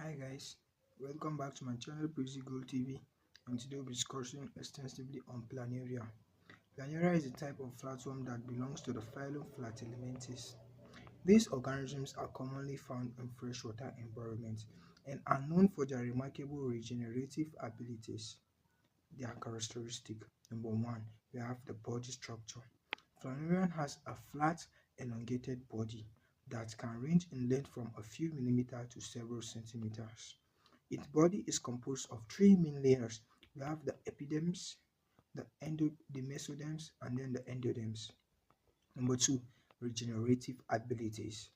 Hi guys, welcome back to my channel Pretty Gold TV, and today we'll be discussing extensively on Planaria. Planaria is a type of flatworm that belongs to the phylum Platyhelminthes. These organisms are commonly found in freshwater environments and are known for their remarkable regenerative abilities. Their characteristic: number one, we have the body structure. Planarian has a flat, elongated body that can range in length from a few millimeters to several centimeters. Its body is composed of three main layers. We have the epidermis, the mesoderms, and then the endoderms. Number two, regenerative abilities.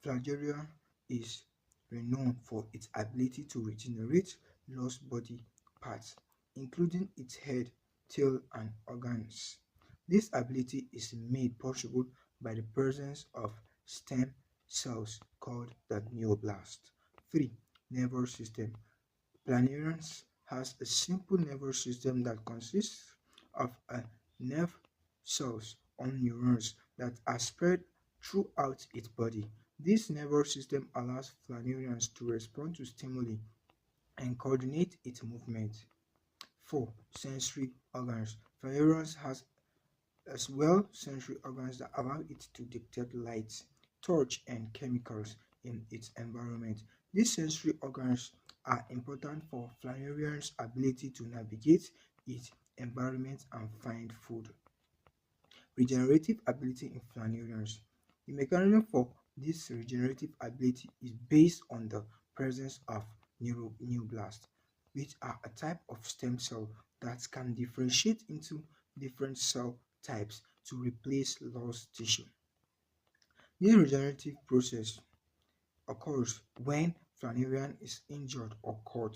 Flagella is renowned for its ability to regenerate lost body parts, including its head, tail, and organs. This ability is made possible by the presence of stem cells called the neoblast. 3. Nervous system. Planarians has a simple nervous system that consists of a nerve cells or neurons that are spread throughout its body. This nervous system allows Planarians to respond to stimuli and coordinate its movement. 4. Sensory organs. Planarians has as well sensory organs that allow it to detect light, touch, and chemicals in its environment. These sensory organs are important for Planarian's ability to navigate its environment and find food. Regenerative ability in Planarians. The mechanism for this regenerative ability is based on the presence of neoblast, which are a type of stem cell that can differentiate into different cell types to replace lost tissue. This regenerative process occurs when Planarian is injured or cut.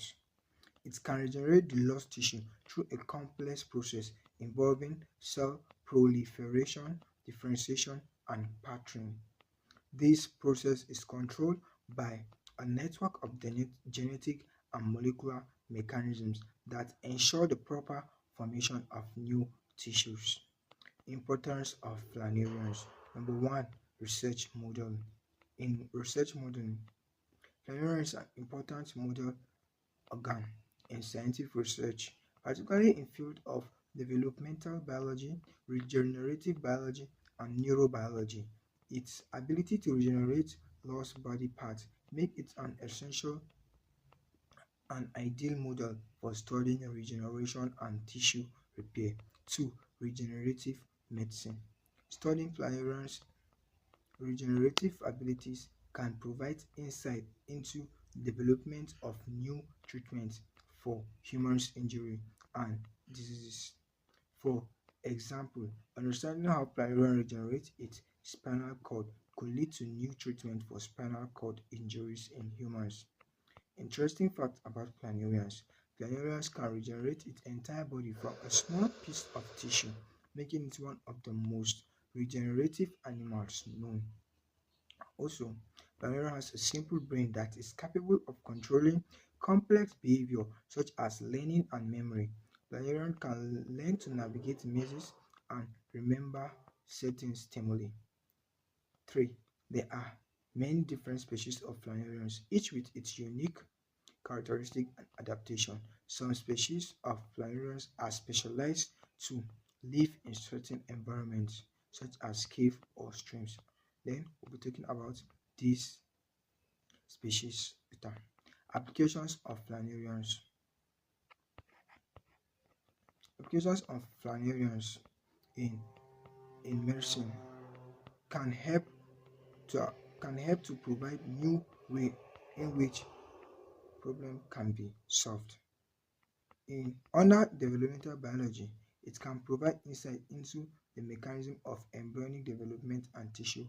It can regenerate the lost tissue through a complex process involving cell proliferation, differentiation, and patterning. This process is controlled by a network of genetic and molecular mechanisms that ensure the proper formation of new tissues. Importance of Planarians. Number one, research model. In research modeling, Planarian is an important model organ in scientific research, particularly in fields of developmental biology, regenerative biology, and neurobiology. Its ability to regenerate lost body parts make it an essential and ideal model for studying regeneration and tissue repair. 2. Regenerative medicine. Studying Planarians' regenerative abilities can provide insight into the development of new treatments for human injury and diseases. For example, understanding how Planarian regenerates its spinal cord could lead to new treatment for spinal cord injuries in humans. Interesting fact about Planarians. Planarians can regenerate its entire body from a small piece of tissue, making it one of the most regenerative animals known. Also, Planarian has a simple brain that is capable of controlling complex behavior such as learning and memory. Planarian can learn to navigate mazes and remember certain stimuli. 3. There are many different species of Planarians, each with its unique characteristic and adaptation. Some species of Planarians are specialized to live in certain environments, such as caves or streams. Then we'll be talking about these species later. Applications of Planarians. Applications of Planarians in medicine can help to provide new way in which problem can be solved. In under developmental biology, it can provide insight into the mechanism of embryonic development and tissue